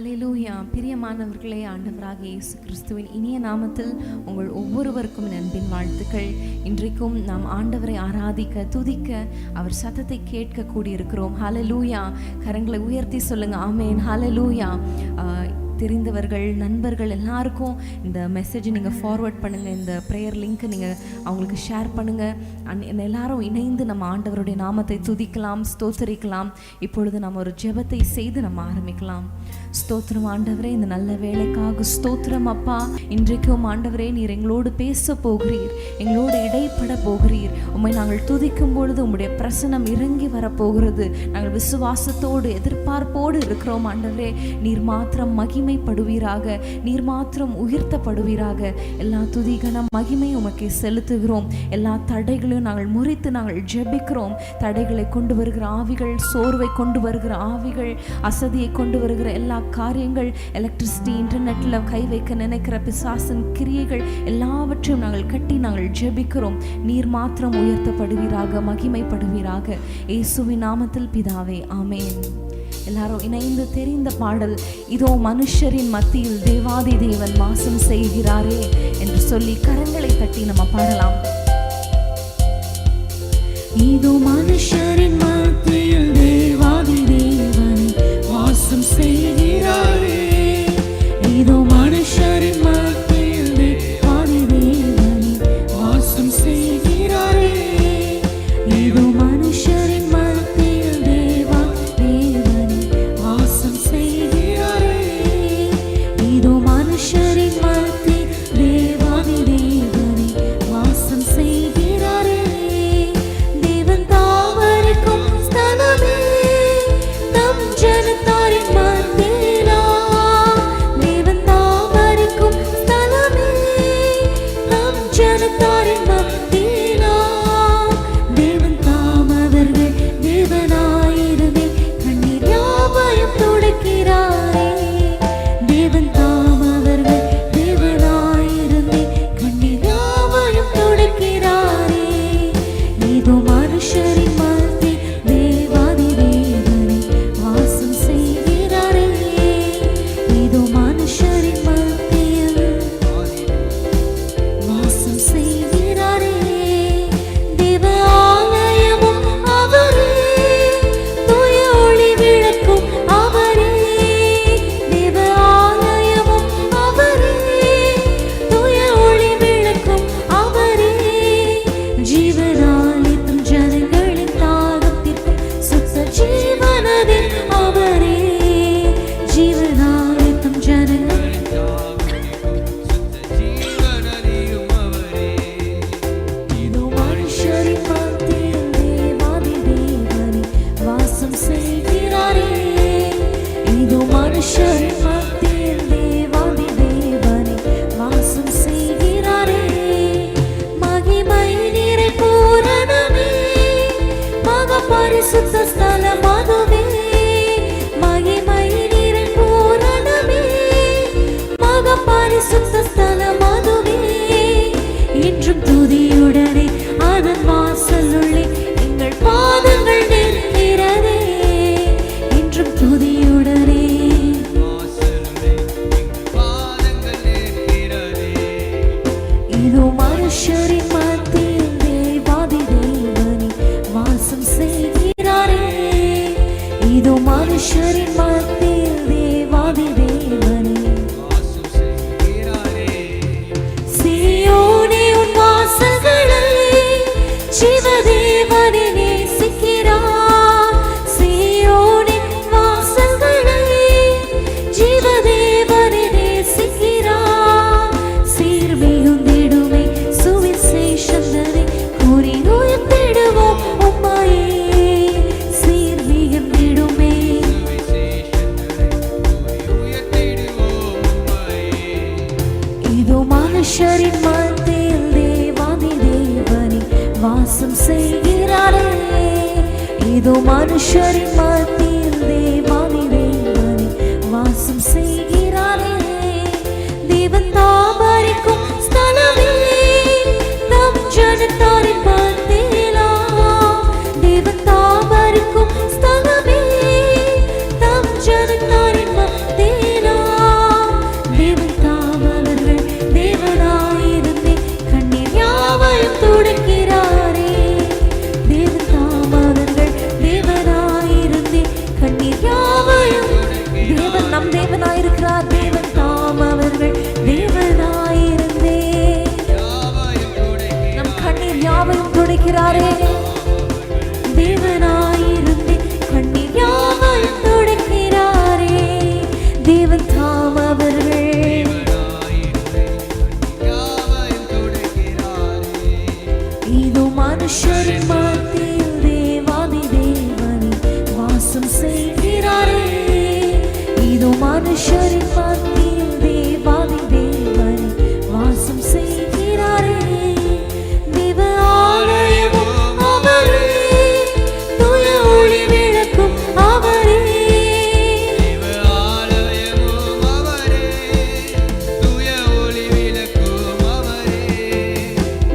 அல்லேலூயா. பிரியமானவர்களே, ஆண்டவராகிய இயேசு கிறிஸ்துவின் இனிய நாமத்தில் உங்கள் ஒவ்வொருவருக்கும் அன்பின் வாழ்த்துக்கள். இன்றைக்கும் நாம் ஆண்டவரை ஆராதிக்க, துதிக்க, அவர் சத்தத்தை கேட்க கூடியிருக்கிறோம். ஹல்லேலூயா. கரங்களை உயர்த்தி சொல்லுங்க ஆமென். ஹல்லேலூயா. தெரிந்தவர்கள், நண்பர்கள் எல்லாருக்கும் இந்த மெசேஜை நீங்கள் ஃபார்வர்ட் பண்ணுங்கள். இந்த ப்ரேயர் லிங்க்கை நீங்கள் அவங்களுக்கு ஷேர் பண்ணுங்கள். எல்லாரும் இணைந்து நம்ம ஆண்டவருடைய நாமத்தை துதிக்கலாம், ஸ்தோத்திரிக்கலாம். இப்பொழுது நம்ம ஒரு ஜெபத்தை செய்து நம்ம ஆரம்பிக்கலாம். ஸ்தோத்திரம் ஆண்டவரே, இந்த நல்ல வேலைக்காக ஸ்தோத்திரம் அப்பா. இன்றைக்கும் ஆண்டவரே, நீர் எங்களோடு பேச போகிறீர், எங்களோடு இடைப்பட போகிறீர். உம்மை நாங்கள் துதிக்கும் பொழுது உம்முடைய பிரசனம் இறங்கி வரப்போகிறது. நாங்கள் விசுவாசத்தோடு எதிர்பார்ப்போடு இருக்கிறோம் ஆண்டவரே. நீர் மாத்திரம் மகிமைப்படுவீராக, நீர் மாத்திரம் உயர்த்தப்படுவீராக. எல்லா துதிகன மகிமை உமக்கே செலுத்துகிறோம். எல்லா தடைகளையும் நாங்கள் முறித்து நாங்கள் ஜெபிக்கிறோம். தடைகளை கொண்டு வருகிற ஆவிகள், சோர்வை கொண்டு வருகிற ஆவிகள், அசதியை கொண்டு வருகிற எல்லா காரியங்கள், எலக்ட்ரிசிட்டி, இன்டர்நெட்ல கை வைக்க நினைக்கிற பிசாசின் கிரியைகள் எல்லாவற்றையும் நாங்கள் கட்டி நாங்கள் ஜெபிக்கிறோம். நீர் மாத்திரம் உயர்த்தப்படுவீராக, மகிமைப்படுவீராக. இயேசுவின் நாமத்தில் பிதாவே, ஆமென். எல்லாரும் இணைந்து தெரிந்த பாடல், இதோ மனுஷரின் மத்தியில் தேவாதி தேவன் வாசம் செய்கிறாரே என்று சொல்லி கரங்களை தட்டி நம்ம பாடலாம். இதோ மனுஷரின் மத்தியில் தேவாதி தேவன் வாசம் செய்கிறாரே. இதோ மனுஷரின் மத்தியில் தேவாதி தேவன் வாசம் செய்கிறாரே. இதோ மனுஷரின் மத்தியில் தேவாதி தேவன் வாசம் செய்கிறாரே. இதோ மனுஷரின் மத்தியில் தேவாதி தேவன் வாசம் செய்கிறாரே. தேவன் தாவரிக்கும் ஸ்தலமே நம் ஜனத்தாரின் மத்தியிலா. தேவன் தாவரிக்கும் ஸ்தலமே நம் ஜனத்தாரின் மத்தியிலா. தேவன் தாமவர்கள் தேவனாயிருந்தே கண்ணீர் யாவையும் துடைக்கிறாரே. தேவன் தாமவர்கள் தேவனாயிருந்தே கண்ணீர் யாவையும் துடைக்கிறாரே. இதோ மனுஷரின் மத்தியில் தேவாதி தேவனே வாசம் செய்கிறாரே. இதோ மனுஷரின் மத்தியில் வாசம் செய்கிறாரே. தேவ ஆலயமும் அவரே, தூய ஒளி விளக்கும் அவரே. தேவ ஆலயமும் அவரே, தூய ஒளி விளக்கும் அவரே. ஜீவனாலித்தும் ஜனங்களின் தாகத்திற்கும் சுத்த ஜீவனதில் அவரே. ஜீவனாலித்தும் ஜனங்களின் இதோ மனுஷரின் மத்தியில் தேவாதி தேவனே வாசம் செய்கிறாரே. இதோ மனுஷரின் மத்தியில் தேவாதி தேவனே வாசம் செய்கிறாரே. மகிமை நிறை பூரணமே, மகா பரிசுத்த ஸ்தலம் அதுவே. மகிமை நிறை பூரணமே, மகா பரிசுத்த ஸ்தலம் அதுவே. இன்றும் துதியுடனே அதன் வாசலுள்ளே எங்கள் பாதங்கள் நிற்கிறதே. இன்றும் துதியுடனே இதோ மனுஷரின் மத்தியில் தேவாதி தேவனே வாசம் செய்கிறாரே. இதோ மனுஷரின் மத்தியில் தேவாதி தேவனே சீயோனே உன் வாசல்களை ஜீவதேவனே நேசிக்கிறார். சீயோனே உன் வாசல்களை ஜீவதேவனே நேசிக்கிறார். சீர்மிகுந்திடுமே சுவிசேஷந்தனை கூறி உயர்த்திடுவோம் உம்மையே. சீர்மிகுந்திடுமே இதோ மனுஷரின் மத்தியில் தேவாதி தேவனே வாசம் செய்கிறாரே. இதோ மனுஷரின் மத்தியில் தேவாதி தேவனே வாசம் செய்கிறாரே. தேவன் தாவரிக்கும் ஸ்தலமே நம் ஜனத்தாரின் மத்தியிலா. தேவன் தாவரிக்கும் ஸ்தலமே நம் ஜனத்தாரின் மத்தியிலா. நம் தேவனாயிருக்கிறார். தேவன் தாம் அவர்கள் தேவனாயிருந்தே நம் கண்ணீர் யாவையும் துடைக்கிறாரே. தேவனாயிருந்தே கண்ணீர் யாவையும் துடைக்கிறாரே. தேவன் தாம் அவர்கள் இதோ மனுஷரின் மத்தியில் தேவாதி தேவனே வாசம் செய்கிறாரே. இதோ மனுஷரின் மத்தியில் தேவாதி தேவனே வாசம் செய்கிறாரே. தேவ ஆலயமும் அவரே, தூய ஒளி விளக்கும் அவரே.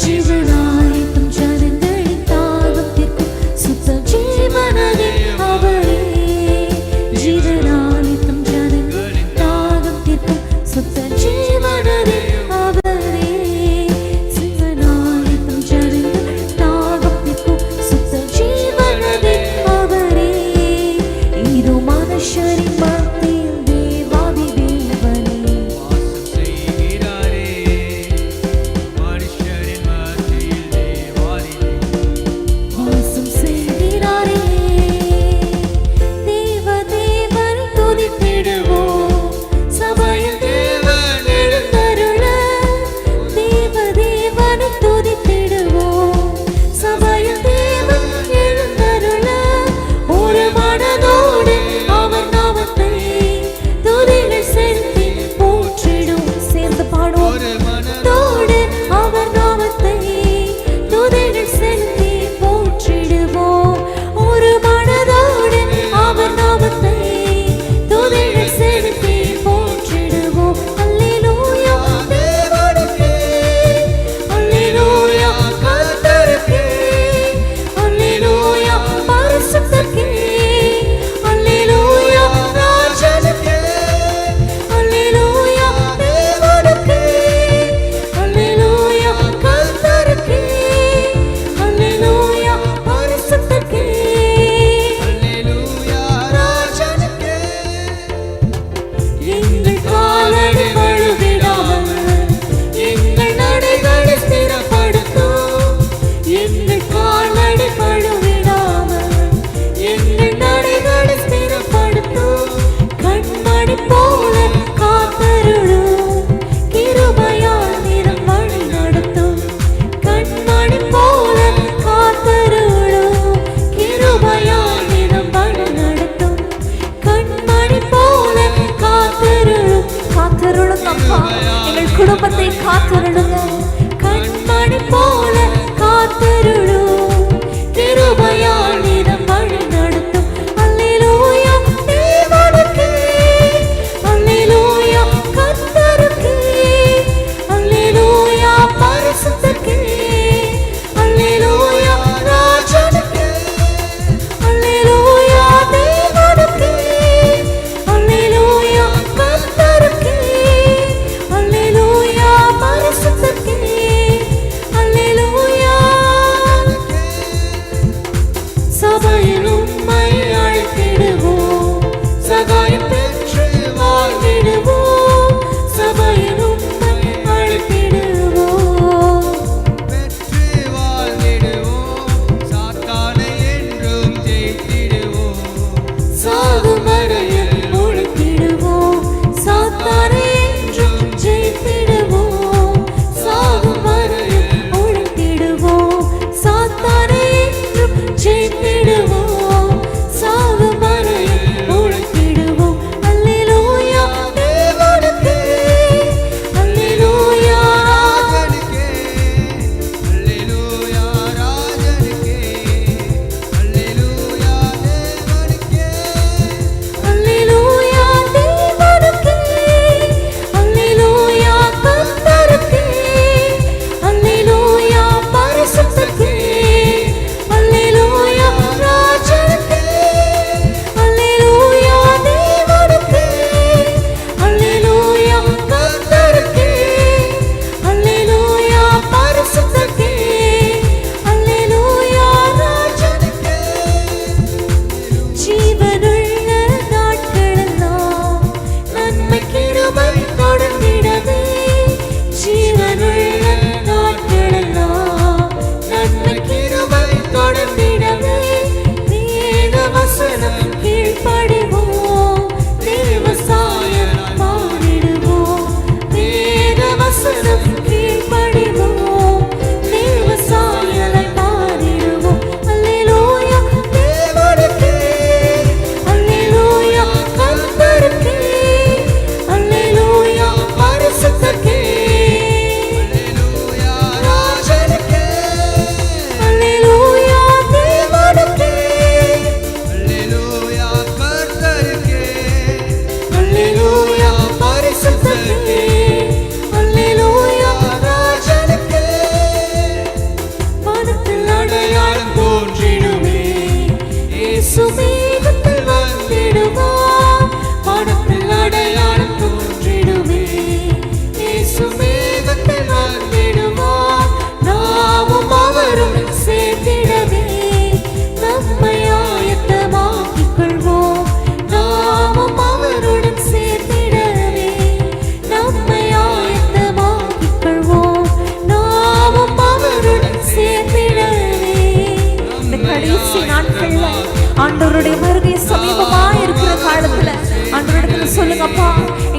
ஜீவனாளிக்கும் ஜனங்களின் தாகத்திற்கும் சுத்த ஜீவனதே அவரே. ஜீவனாளிக்கும் ஜனங்களின் தாகத்திற்கும்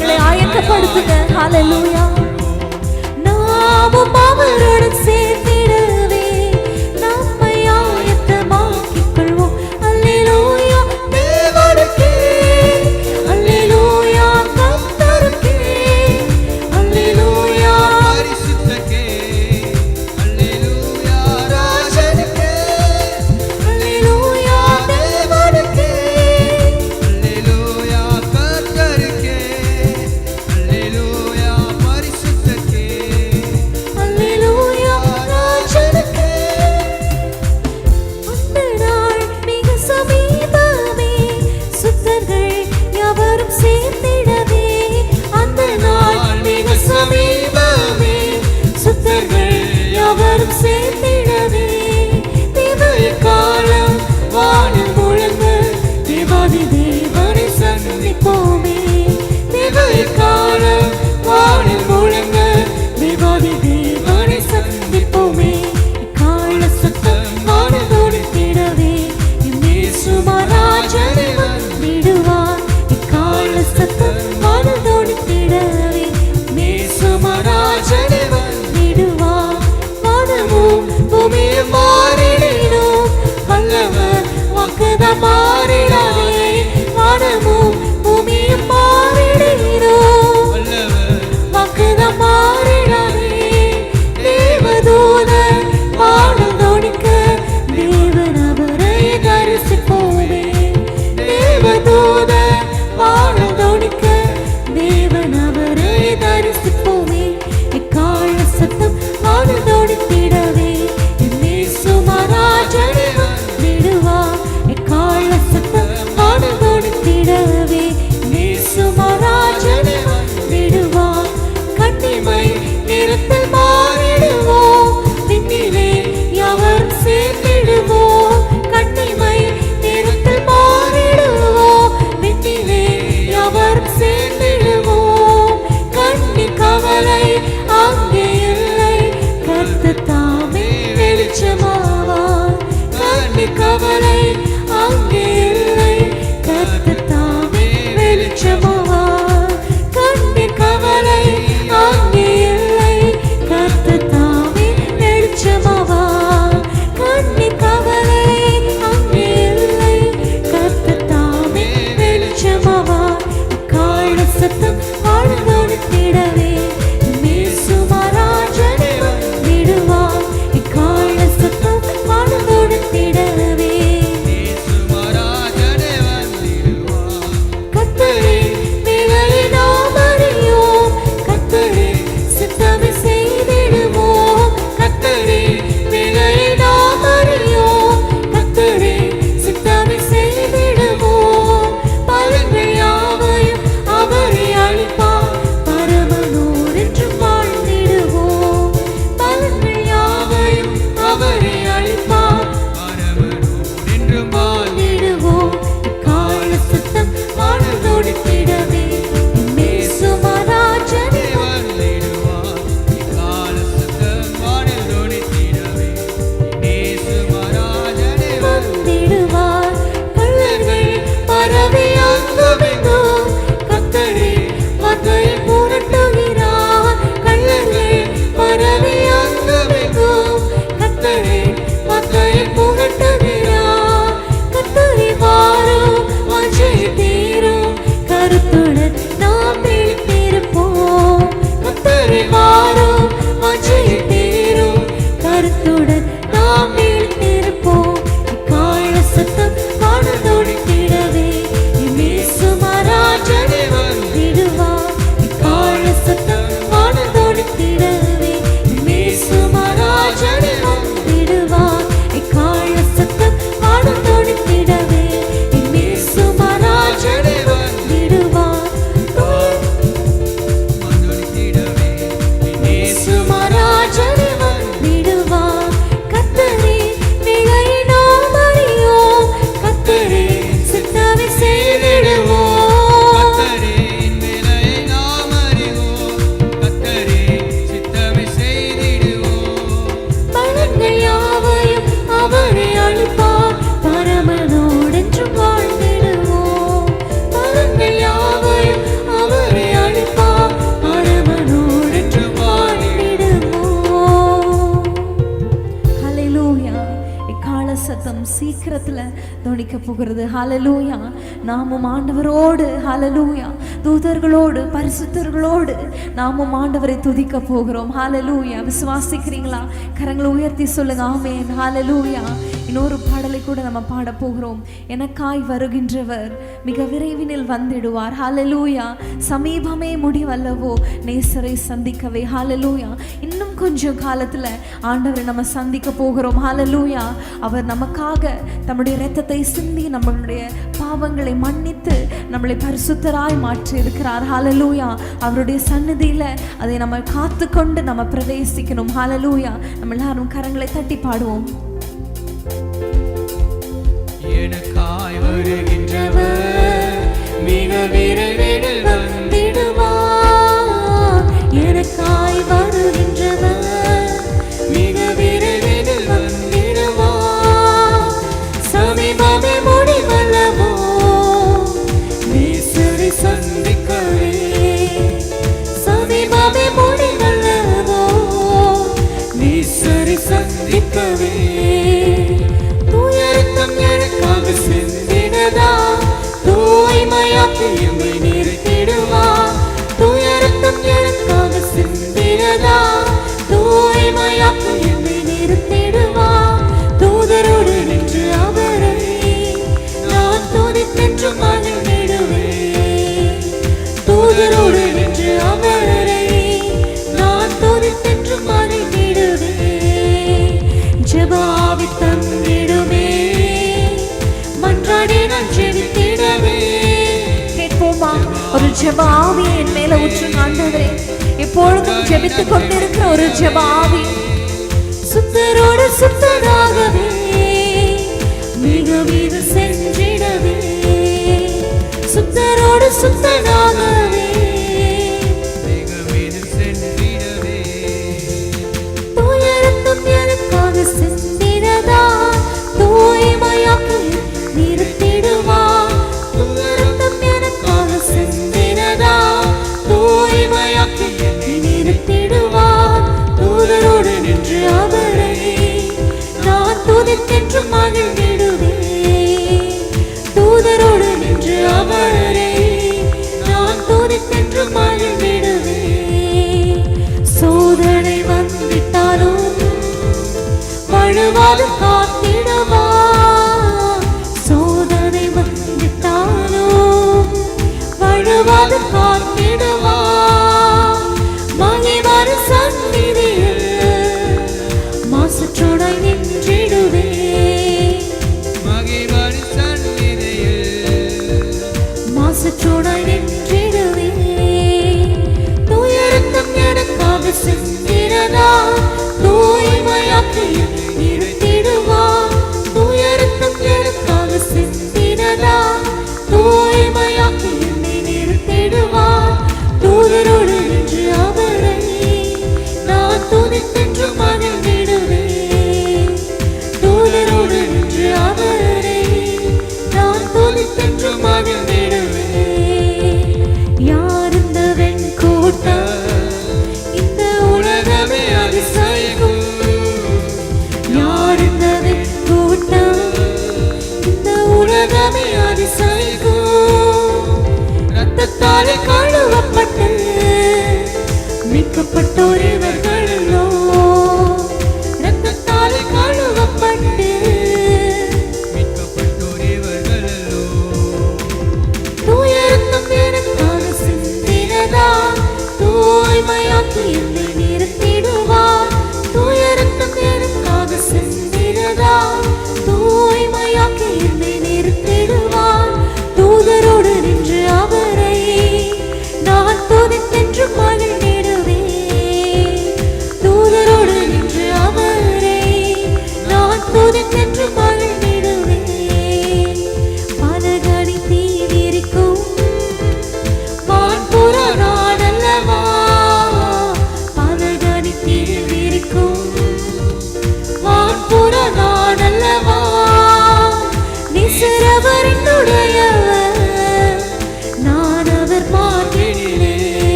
எங்களை ஆயத்தப்படுத்துங்க. ஹalleluya. நாமும் அவருடன் சேர்ந்திடவே நம்மை ஆயத்தமாக்கிக் கொள்வோம். அல்லேலூயா தேவனுக்கே, அல்லேலூயா கர்த்தருக்கே, அல்லேலூயா பரிசுத்தருக்கே, அல்லேலூயா ராஜனுக்கே, அல்லேலூயா தேவனுக்கே, அல்லேலூயா கர்த்தருக்கே, அல்லேலூயா பரிசுத்தருக்கே, அல்லேலூயா ராஜனுக்கே. அந்த நாள் மிக சமீபமே, சுத்தர்கள் யாவரும் சேர்ந்திடவே. அந்த நாள் மிக சமீபமே, சுத்தர்கள் யாவரும் சேர்ந்திடவே. தேவய காலம் வானில் முழங்க தேவாதி தேவனை சந்திப்போமே. தேவய காலம் வானில் முழங்க தேவாதி தேவனை சந்திப்போமே. கால சத்தம் வானில் ஒலித்திடவே இயேசு மகாராஜனை வந்திடுவார். கால சத்தம் வானில் ஒலித்திடவே இயேசு மகாராஜனை வந்திடுவார். வானமும் பூமியும் மாறிடும், வல்லவர் வாக்குதான் மாறிடாதே. வானமும் பூமியும் மாறிடும், வல்லவர் வாக்குதான் மாறிடாதே. தேவதூதன் பாடல் தொனிக்க தேவன் அவரை தரிசிப்போமே. தேவதூதன் பாடல் தொனிக்க தேவன் அவரை தரிசிப்போமே. எக்கால சத்தம் வானில் தொனித்திடவே இயேசு மகாராஜனை வந்திடுவார். எக்கால சத்தம் வானில் தொனித்திடவே இயேசு மகாராஜனை வந்திடுவார். கன்னிமை நிறத்தில் மாறிடுவோம், விண்ணிலே யாவரும் சேர்ந்திடுவோம். கன்னிமை நிறத்தில் மாறிடுவோம், விண்ணிலே யாவரும் சேர்ந்திடுவோம். கண்ணி கவலை அங்கே இல்லை, கர்த்தர் தாமே வெளிச்சமாவார். கண்ணி கவலை அங்கே இல்லை, கர்த்தர் தாமே வெளிச்சமாவார். கண்ணி கவலை அங்கே இல்லை, கர்த்தர் தாமே வெளிச்சமாவார். கண்ணி கவலை அங்கே இல்லை, கர்த்தர் தாமே வெளிச்சமாவார். கால சத்தம் வாழ்ந்தொழித்திடவே இயேசு மகாராஜனை வந்திடுவார். கால சத்தம் வாழ்ந்தொழித்திடவே இயேசு மகாராஜனே வந்திடுவார். கர்த்தரே வேலையை நாம் அறியோம், கர்த்தரே சித்தமே செய்திடுவோம். கர்த்தரே வேலையை நாம் அறியோம், கர்த்தரே சித்தமே செய்திடுவோம். பலன்கள் யாவையும் அவரே அளிப்பார், பரமனோ போகிறது. ஹalleluya. நாமும் ஆண்டவரோடு ஹalleluya தூதர்களோடு பரிசுத்தர்களோடு நாமும் ஆண்டவரை துதிக்க போகிறோம். ஹalleluya. விசுவாசிக்கிறீங்களா? கரங்களை உயர்த்தி சொல்லுங்க ஆமென். ஹalleluya. இன்னொரு பாடலை கூட நம்ம பாட போகிறோம். எனக்காய் வருகின்றவர் மிக விரைவினில் வந்திடுவார். ஹalleluya. சமீபமே முடிவல்லவோ நேசரை சந்திக்கவே. ஹalleluya. இன்னும் கொஞ்சம் காலத்துல ஆண்டவரை நம்ம சந்திக்க போகிறோம். ஹalleluya. அவர் நமக்காக தம்முடைய இரத்தத்தை சிந்தி நம்மளுடைய பாவங்களை மன்னித்து நம்மளை பரிசுத்தராய் மாற்றி இருக்கிறார். ஹalleluya. அவருடைய சந்நிதியில அதை நம்ம காத்துக்கொண்டு நம்ம பிரவேசிக்கணும். ஹalleluya. நம்ம எல்லாரும் கரங்களை தட்டி பாடுவோம். எனக்காய் வருகின்றவர் மிக விரைவில் வந்திடுவார். எனக்காய் வருகின்றவர் மிக விரைவில் வந்திடுவார். சமீபமே முடிவல்லவோ நேசரை சந்திக்கவே. சமீபமே முடிவல்லவோ நேசரை சந்திக்கவே. எனக்காக சிந்தினதா தூய்மையாக்கி எம்மை நிறுத்திடுவார். துயரத்தம் எனக்காக சிந்தினதா தூய்மையாக்கி எம்மை நிறுத்திடுவார். தூதரோடு நின்று அவரை நான் துதித்தென்று மகிழ்ந்திடுவேன். தூதரோடு நின்று அவரை நான் துதித்தென்று மகிழ்ந்திடுவேன். ஜெபாவி தந்திடுமே மன்றாடி நான் ஜெபித்திடவே. கேட்போமா? ஒரு ஜெப ஆவியை என் மேல ஊற்றுங்க ஆண்டவரே. எப்பொழுதும் ஜெபித்துக் கொண்டிருக்கிற ஒரு ஜெப ஆவி. சுத்தரோடு சுத்தராகவே மிக மிக சென்றிடவே. சுத்தரோடு சுத்தராகவே மிக சென்றிடவே. துயரத்தும் எனக்காக சிந்தினதா தூய்மையாக்கி நிறுத்திடுவார். துயரத்தும் எனக்காக சிந்தினதா தூய்மையாக்கி நிறுத்திடுவார். தூதரோடு நின்று அவரை நான் துதித்தென்று மகிழ்ந்திடுவேன். தூதரோடு நின்று அவரை நான் துதித்தென்று மகிழ்ந்திடுவேன். சோதனை வந்திட்டாலும் வழுவாது காத்திடுவா. சோதனை வந்திட்டாலும் வழுவாது காத்திடுவா. மகிழ்வார் சந்நிதியில் மாசற்றோடாய் நின்றிடுவே. மகிழ்வார் சந்நிதியில் மாசற்றோடாய் நின்றிடுவே. துயரத்தம் எனக்காக சிந்தினதா தூய்மையாக்கி நிறுத்திடுவார். துயரத்தம் எனக்காக சிந்தினதா தூய்மையாக்கி என்னை நிறுத்திடுவார். தூதரோடு